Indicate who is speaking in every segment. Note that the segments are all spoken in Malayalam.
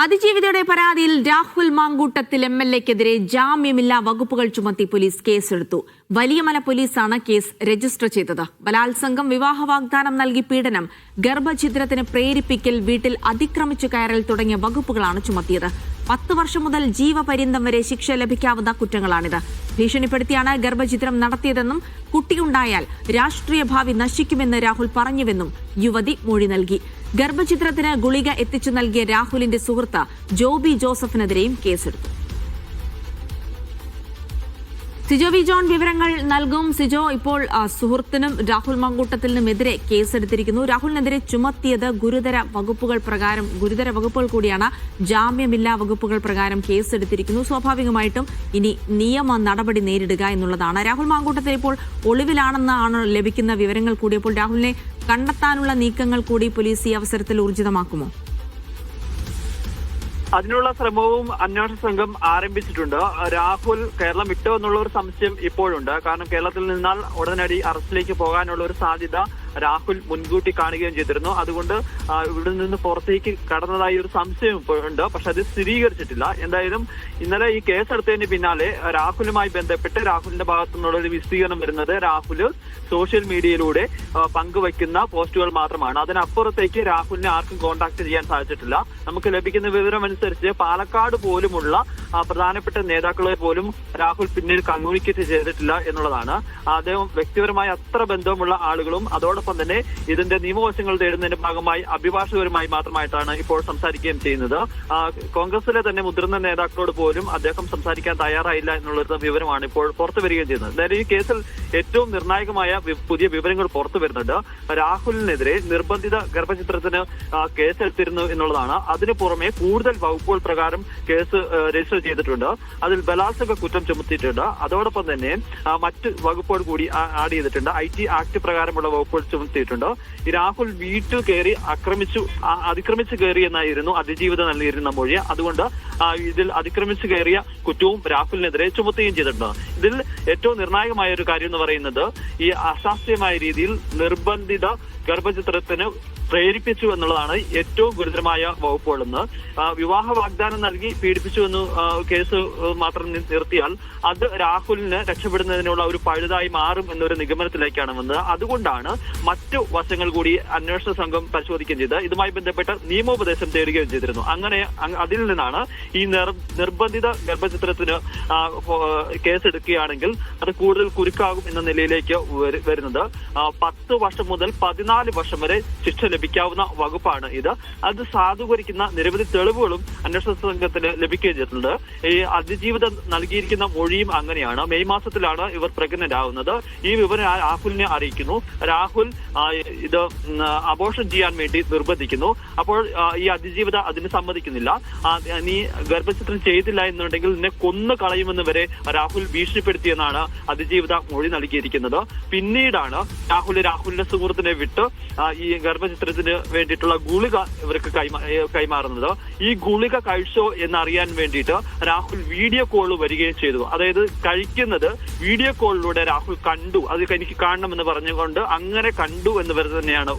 Speaker 1: അതിജീവിതയുടെ പരാതിയിൽ രാഹുൽ മാങ്കൂട്ടത്തിൽ എംഎൽഎക്കെതിരെ ജാമ്യമില്ലാ വകുപ്പുകൾ ചുമത്തി പോലീസ് കേസെടുത്തു. വലിയമല പോലീസാണ് കേസ് രജിസ്റ്റർ ചെയ്തത്. ബലാത്സംഗം, വിവാഹ വാഗ്ദാനം നൽകി പീഡനം, ഗർഭഛിദ്രത്തിന് പ്രേരിപ്പിക്കൽ, വീട്ടിൽ അതിക്രമിച്ചു കയറൽ തുടങ്ങിയ വകുപ്പുകളാണ് ചുമത്തിയത്. 10 വർഷം മുതൽ ജീവപര്യന്തം വരെ ശിക്ഷ ലഭിക്കാവുന്ന കുറ്റങ്ങളാണിത്. ഭീഷണിപ്പെടുത്തിയാണ് ഗർഭഛിദ്രം നടത്തിയതെന്നും കുട്ടിയുണ്ടായാൽ രാഷ്ട്രീയ ഭാവി നശിക്കുമെന്ന് രാഹുൽ പറഞ്ഞുവെന്നും യുവതി മൊഴി നൽകി. ഗർഭഛിദ്രത്തിന് ഗുളിക എത്തിച്ചു നൽകിയ രാഹുലിന്റെ സുഹൃത്ത് ജോബി ജോസഫിനെതിരെയും കേസെടുത്തു. സിജോ വി ജോൺ വിവരങ്ങൾ നൽകും. സിജോ, ഇപ്പോൾ സുഹൃത്തിനും രാഹുൽ മാങ്കൂട്ടത്തിനുമെതിരെ കേസെടുത്തിരിക്കുന്നു. രാഹുലിനെതിരെ ചുമത്തിയത് ഗുരുതര വകുപ്പുകൾ കൂടിയാണ്. ജാമ്യമില്ലാ വകുപ്പുകൾ പ്രകാരം കേസെടുത്തിരിക്കുന്നു. സ്വാഭാവികമായിട്ടും ഇനി നിയമ നടപടി നേരിടുക എന്നുള്ളതാണ്. രാഹുൽ മാങ്കൂട്ടത്തിൽ ഇപ്പോൾ ഒളിവിലാണെന്നാണ് ലഭിക്കുന്ന വിവരങ്ങൾ കൂടിയപ്പോൾ രാഹുലിനെ കണ്ടെത്താനുള്ള നീക്കങ്ങൾ കൂടി പോലീസ് ഈ അവസരത്തിൽ ഊർജിതമാക്കുമോ?
Speaker 2: അതിനുള്ള ശ്രമവും അന്വേഷണ സംഘം ആരംഭിച്ചിട്ടുണ്ട്. രാഹുൽ കേരളം വിട്ടോ എന്നുള്ള ഒരു സംശയം ഇപ്പോഴുണ്ട്. കാരണം കേരളത്തിൽ നിന്നാൽ ഉടനടി അറസ്റ്റിലേക്ക് പോകാനുള്ള ഒരു സാധ്യത രാഹുൽ മുൻകൂട്ടി കാണുകയും ചെയ്തിരുന്നു. അതുകൊണ്ട് ഇവിടെ നിന്ന് പുറത്തേക്ക് കടന്നതായി ഒരു സംശയം ഇപ്പോഴുണ്ട്. പക്ഷെ അത് സ്ഥിരീകരിച്ചിട്ടില്ല. എന്തായാലും ഇന്നലെ ഈ കേസെടുത്തതിന് പിന്നാലെ രാഹുലുമായി ബന്ധപ്പെട്ട് രാഹുലിന്റെ ഭാഗത്തു നിന്നുള്ള ഒരു വിശദീകരണം വരുന്നത് രാഹുൽ സോഷ്യൽ മീഡിയയിലൂടെ പങ്കുവയ്ക്കുന്ന പോസ്റ്റുകൾ മാത്രമാണ്. അതിനപ്പുറത്തേക്ക് രാഹുലിനെ ആർക്കും കോൺടാക്ട് ചെയ്യാൻ സാധിച്ചിട്ടില്ല. നമുക്ക് ലഭിക്കുന്ന വിവരം അനുസരിച്ച് പാലക്കാട് പോലുമുള്ള പ്രധാനപ്പെട്ട നേതാക്കളെ പോലും രാഹുൽ പിന്നീട് കമ്മ്യൂണിക്കേറ്റ് ചെയ്തിട്ടില്ല എന്നുള്ളതാണ്. അദ്ദേഹം വ്യക്തിപരമായി അത്ര ബന്ധമുള്ള ആളുകളും അതോടൊപ്പം തന്നെ ഇതിന്റെ നിയമവശങ്ങൾ തേടുന്നതിന്റെ ഭാഗമായി അഭിഭാഷകരുമായി മാത്രമായിട്ടാണ് ഇപ്പോൾ സംസാരിക്കുകയും ചെയ്യുന്നത്. കോൺഗ്രസിലെ തന്നെ മുതിർന്ന നേതാക്കളോട് പോലും അദ്ദേഹം സംസാരിക്കാൻ തയ്യാറായില്ല എന്നുള്ളൊരു വിവരമാണ് ഇപ്പോൾ പുറത്തു വരികയും ചെയ്യുന്നത്. എന്തായാലും ഈ കേസിൽ ഏറ്റവും നിർണായകമായ പുതിയ വിവരങ്ങൾ പുറത്തു വരുന്നുണ്ട്. രാഹുലിനെതിരെ നിർബന്ധിത ഗർഭചിത്രത്തിന് കേസെടുത്തിരുന്നു എന്നുള്ളതാണ്. അതിനു പുറമെ കൂടുതൽ വകുപ്പുകൾ പ്രകാരം കേസ് രജിസ്റ്റർ ചെയ്തിട്ടുണ്ട്. അതിൽ ബലാത്സംഗ കുറ്റം ചുമത്തിയിട്ടുണ്ട്. അതോടൊപ്പം തന്നെ മറ്റ് വകുപ്പുകൾ കൂടി ആഡ് ചെയ്തിട്ടുണ്ട്. IT ആക്ട് പ്രകാരമുള്ള വകുപ്പുകൾ ചുമത്തിയിട്ടുണ്ട്. ഈ രാഹുൽ വീട്ടിൽ കയറി അതിക്രമിച്ചു കയറി എന്നായിരുന്നു അതിജീവിത നൽകിയിരുന്ന മൊഴി. അതുകൊണ്ട് ഇതിൽ അതിക്രമിച്ചു കയറിയ കുറ്റവും രാഹുലിനെതിരെ ചുമത്തുകയും ചെയ്തിട്ടുണ്ട്. ഇതിൽ ഏറ്റവും നിർണായകമായ ഒരു കാര്യം എന്ന് പറയുന്നത് ഈ അശാസ്ത്രീയമായ രീതിയിൽ നിർബന്ധിത ഗർഭചിത്രത്തിന് പ്രേരിപ്പിച്ചു എന്നുള്ളതാണ് ഏറ്റവും ഗുരുതരമായ വകുപ്പുകളെന്ന്. വിവാഹ വാഗ്ദാനം നൽകി പീഡിപ്പിച്ചു എന്ന് കേസ് മാത്രം നിർത്തിയാൽ അത് രാഹുലിന് രക്ഷപ്പെടുന്നതിനുള്ള ഒരു പഴുതായി മാറും എന്നൊരു നിഗമനത്തിലേക്കാണ് വന്നത്. അതുകൊണ്ടാണ് മറ്റു വശങ്ങൾ കൂടി അന്വേഷണ സംഘം പരിശോധിക്കുകയും ചെയ്ത് ഇതുമായി ബന്ധപ്പെട്ട നിയമോപദേശം തേടുകയും ചെയ്തിരുന്നു. അങ്ങനെ അതിൽ നിന്നാണ് ഈ നിർബന്ധിത ഗർഭചിത്രത്തിന് കേസെടുക്കുകയാണെങ്കിൽ അത് കൂടുതൽ കുരുക്കാകും എന്ന നിലയിലേക്ക് വരുന്നത്. 10 വർഷം മുതൽ 14 വർഷം വരെ ശിക്ഷ ലഭിക്കാവുന്ന വകുപ്പാണ് ഇത്. അത് സാധൂകരിക്കുന്ന നിരവധി തെളിവുകളും അന്വേഷണ സംഘത്തിന് ലഭിക്കുകയും ചെയ്തിട്ടുണ്ട്. ഈ അതിജീവിതം നൽകിയിരിക്കുന്ന മൊഴിയും അങ്ങനെയാണ്. മെയ് മാസത്തിലാണ് ഇവർ പ്രഗ്നന്റ് ആവുന്നത്. ഈ വിവരം രാഹുലിനെ അറിയിക്കുന്നു. രാഹുൽ ഇത് അബോർഷൻ ചെയ്യാൻ വേണ്ടി നിർബന്ധിക്കുന്നു. അപ്പോൾ ഈ അതിജീവിത അതിന് സമ്മതിക്കുന്നില്ല. നീ ഗർഭചിത്രം ചെയ്തില്ല എന്നുണ്ടെങ്കിൽ നിന്നെ കൊന്നു കളയുമെന്ന് വരെ രാഹുൽ ഭീഷണിപ്പെടുത്തിയെന്നാണ് അതിജീവിത മൊഴി നൽകിയിരിക്കുന്നത്. പിന്നീടാണ് രാഹുലിന്റെ സുഹൃത്തിനെ വിട്ട് ഈ ഗർഭചിത്രത്തിന് വേണ്ടിയിട്ടുള്ള ഗുളിക ഇവർക്ക് കൈമാറുന്നത്. ഈ ഗുളിക കഴിച്ചോ എന്നറിയാൻ വേണ്ടിയിട്ട് രാഹുൽ വീഡിയോ കോൾ വരികയും ചെയ്തു. അതായത് കഴിക്കുന്നത് വീഡിയോ കോളിലൂടെ രാഹുൽ കണ്ടു, അത് എനിക്ക് കാണണമെന്ന് പറഞ്ഞുകൊണ്ട് അങ്ങനെ കണ്ടു എന്ന് വരെ തന്നെയാണ്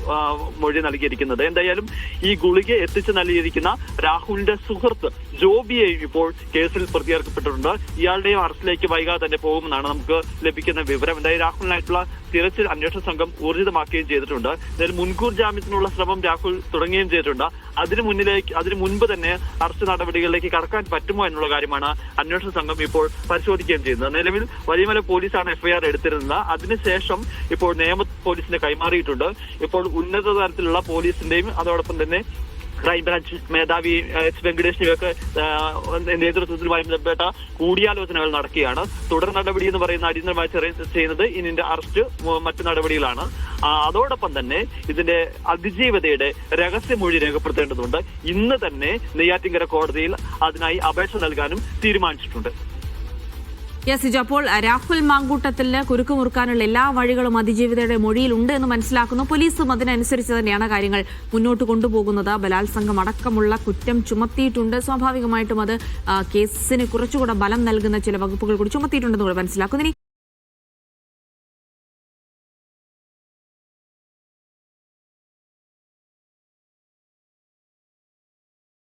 Speaker 2: മൊഴി നൽകിയിരിക്കുന്നത്. എന്തായാലും ഈ ഗുളിക എത്തിച്ചു നൽകിയിരിക്കുന്ന രാഹുലിന്റെ സുഹൃത്ത് ജോബിയെ ഇപ്പോൾ കേസിൽ പ്രതിയേർക്കപ്പെട്ടിട്ടുണ്ട്. ഇയാളുടെയും അറസ്റ്റിലേക്ക് വൈകാതെ തന്നെ പോകുമെന്നാണ് നമുക്ക് ലഭിക്കുന്ന വിവരം. എന്തായാലും രാഹുലിനായിട്ടുള്ള തിരച്ചിൽ അന്വേഷണ സംഘം ഊർജിതമാക്കുകയും ചെയ്തിട്ടുണ്ട്. എന്തായാലും മുൻകൂർ ജാമ്യത്തിനുള്ള ശ്രമം രാഹുൽ തുടങ്ങുകയും ചെയ്തിട്ടുണ്ട്. അതിനു മുൻപ് തന്നെ അറസ്റ്റ് നടപടികളിലേക്ക് കടക്കാൻ പറ്റുമോ എന്നുള്ള കാര്യമാണ് അന്വേഷണ സംഘം ഇപ്പോൾ പരിശോധിക്കുകയും ചെയ്യുന്നത്. നിലവിൽ വലിയമല പോലീസാണ് FIR എടുത്തിരുന്നത്. അതിനുശേഷം ഇപ്പോൾ നിയമ പോലീസിനെ കൈമാറിയിട്ടുണ്ട്. ഇപ്പോൾ ഉന്നത തലത്തിലുള്ള പോലീസിന്റെയും അതോടൊപ്പം തന്നെ ക്രൈംബ്രാഞ്ച് മേധാവി H. വെങ്കടേഷിനെയൊക്കെ നേതൃത്വത്തിലുമായി ബന്ധപ്പെട്ട കൂടിയാലോചനകൾ നടക്കുകയാണ്. തുടർ നടപടി എന്ന് പറയുന്ന അടിയന്തരമായി ചെയ്യുന്നത് ഇതിന്റെ അറസ്റ്റ്, മറ്റു നടപടികളാണ്. അതോടൊപ്പം തന്നെ ഇതിന്റെ അതിജീവതയുടെ രഹസ്യമൊഴി രേഖപ്പെടുത്തേണ്ടതുണ്ട്. ഇന്ന് തന്നെ നെയ്യാറ്റിൻകര കോടതിയിൽ അതിനായി അപേക്ഷ നൽകാനും തീരുമാനിച്ചിട്ടുണ്ട്.
Speaker 1: അപ്പോൾ രാഹുൽ മാങ്കൂട്ടത്തിന് കുരുക്കുമുറുക്കാനുള്ള എല്ലാ വഴികളും അതിജീവിതയുടെ മൊഴിയിലുണ്ട് എന്ന് മനസ്സിലാക്കുന്നു. പോലീസും അതിനനുസരിച്ച് തന്നെയാണ് കാര്യങ്ങൾ മുന്നോട്ട് കൊണ്ടുപോകുന്നത്. ബലാത്സംഗം അടക്കമുള്ള കുറ്റം ചുമത്തിയിട്ടുണ്ട്. സ്വാഭാവികമായിട്ടും അത് കേസിന് കുറച്ചുകൂടെ ബലം നൽകുന്ന ചില വകുപ്പുകൾ കൂടി ചുമത്തിയിട്ടുണ്ടെന്ന് കൂടെ മനസ്സിലാക്കുന്നു.